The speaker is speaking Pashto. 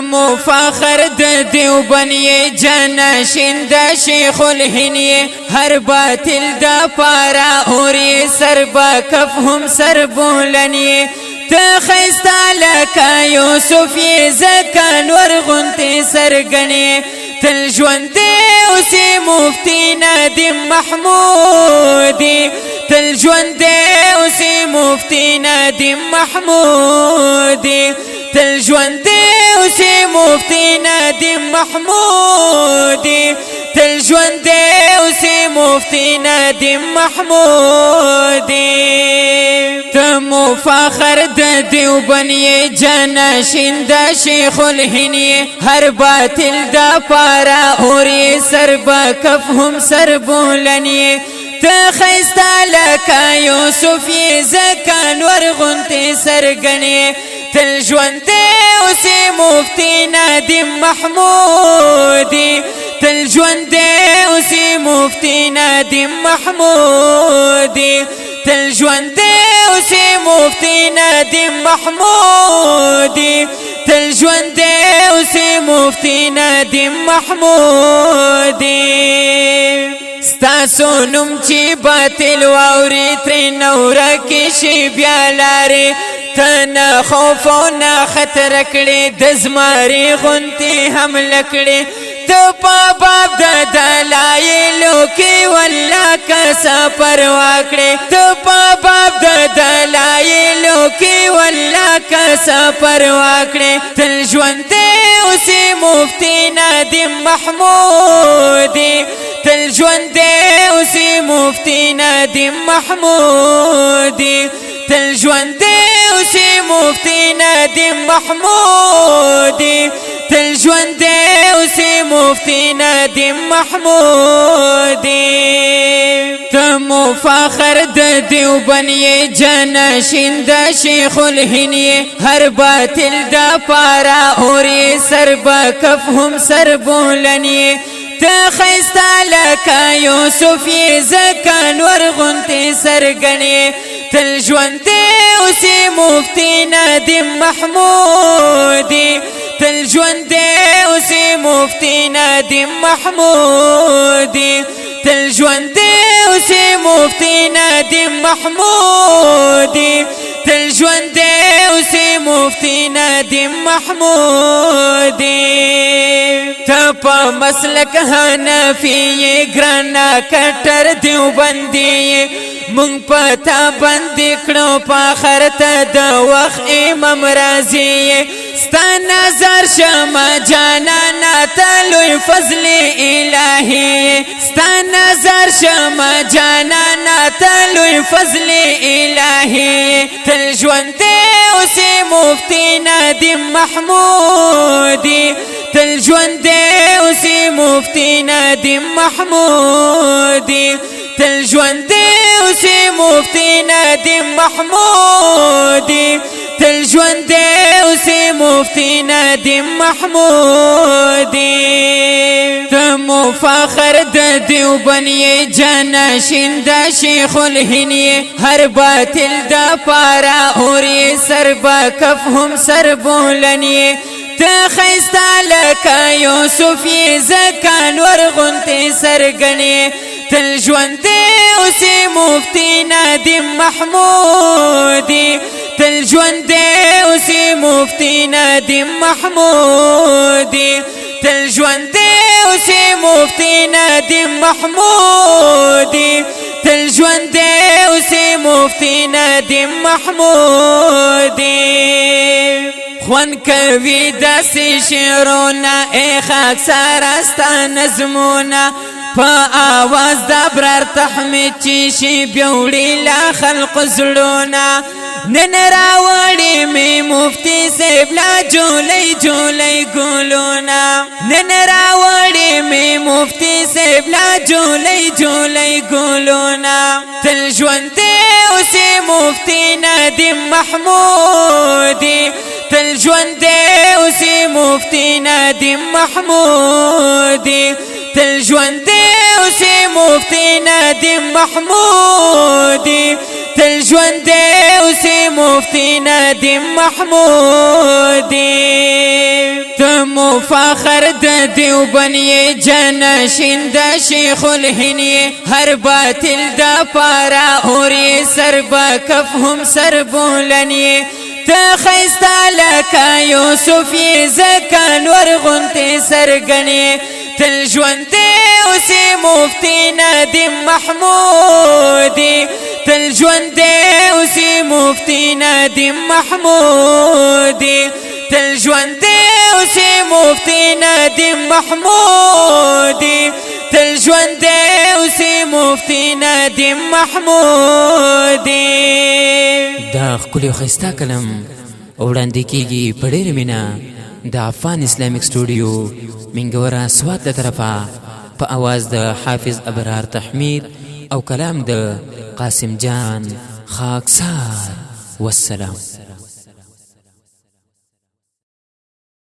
تمو فخر د دیوبند یہ جانشین د شیخ الهند یہ ہر باطل دا پارا اور یہ سر با کف ہم سر بولن یہ تخیستا لکا یوسف یہ زکان ورغنتی سرگنی تل جوندی اسی مفتی ندیم محمودی تل جوندی اسی مفتی ندیم محمودی تل جوندی اسی مفتی ندیم محمودی تل جوندی اسی مفتی ندیم محمودی تمو فخر د دیوبند یہ جانشین د شیخ الهند یہ ہر باطل دا پارا اور یہ سر با کف ہم سر بولن یہ تخیستا لکا یوسف یہ زکان ورغنتی سرگنی تل جوندی اسی مفتی ندیم محمودی تل جوندی اسی مفتی ندیم محمودی تل جوندی اسی مفتی ندیم محمودی تل جوندی اسی مفتی ندیم محمودی ستاسو نم چی باطل واوری تری نورا کشی بیالاری تنا خوف و نا خطر کڑی دزماری غنتی ہم لکڑی تو پا باب دا دلائلو کی واللہ کسا پرواکڑی تو پا باب دا دلائلو کی واللہ کسا پرواکڑی تل جوندی اسی مفتی ندیم محمودی تل جوندی اسی مفتی ندیم محمودی تل جوندی اسی مفتی ندیم محمودی تل جوندی اسی مفتی ندیم محمودی تمو فخر د دیوبند یہ جانشین د شیخ الهند یہ ہر باطل دا پارا اور یہ سر با کف ہم سر بولن یہ تخیستا لکا یوسف یہ زکان ورغنتی سرگنی تل جوندی اسی مفتی ندیم محمودی تل جوندی اسی مفتی ندیم محمودی تل جوندی اسی مفتی ندیم محمودی تل جوندی اسی مفتی ندیم محمودی تپا مسلک حنفی گرانا کٹر دیوبندی مونږ پتا بندی کړو په خرته د وخت امام رازی ستا نظر شما جانانا تلوی فضل الهی ستا نظر شما جانانا تلوی فضل الهی تل جوندی اسی مفتی ندیم محمودی تل جوندی اسی مفتی ندیم محمودی تل جوندی اسی مفتی ندیم محمودی تل جوندی اسی مفتی ندیم محمودی تمو فخر د دیوبند یہ جانشین د شیخ الهند یہ ہر باطل دا پارا اور یہ سر با کف ہم سر بولن یہ تخیستا لکا یوسف یہ زکان ورغنتی سرگنی تل جوندی اسی مفتی ندیم محمودی تل جوندی اسی مفتی ندیم محمودی تل جوندی اسی مفتی ندیم محمودی تل جوندی اسی مفتی ندیم محمودی خوان کوي داسې شعرونه ای خاکسار استا نظمونه په آواز د ابرار تحمید چې شي بیوړي لا خلق زړونه نن راوړي می مفتی صاحب لا جولای جولای ګلونه نن راوړي می مفتی صاحب لا جولای جولای ګلونه تل ژوندی اوسې مفتی ندیم محمودی تل ژوندی اوسې مفتی ندیم محمودی تل ژوندی اوسې مفتی ندیم محمودی تل ژوندی اوسې مفتی ندیم محمودی مفاخر د دیوبند یې جانشین د شیخ الهند یې هر باطل د پارا اور یې سر به کف هم سر بولن یې ته ښایسته لکه یوسف یې ځکه نور غوندې سرګن یې تل ژوندی اوسې مفتي ندیم محمودي تل ژوندی اوسې مفتي ندیم محمودي تل ژوندی اوسې مفتي ندیم محمودي تل ژوندی اوسې مفتي ندیم محمودي دا ښکلی او ښایسته کلم وړاندې کېږي په ډېره مینه د عفان اسلامیک سټوډیو منګوره سوات له طرفه په اواز د حافظ ابرار تحمید او کلام د قاسم جان خاکسار والسلام.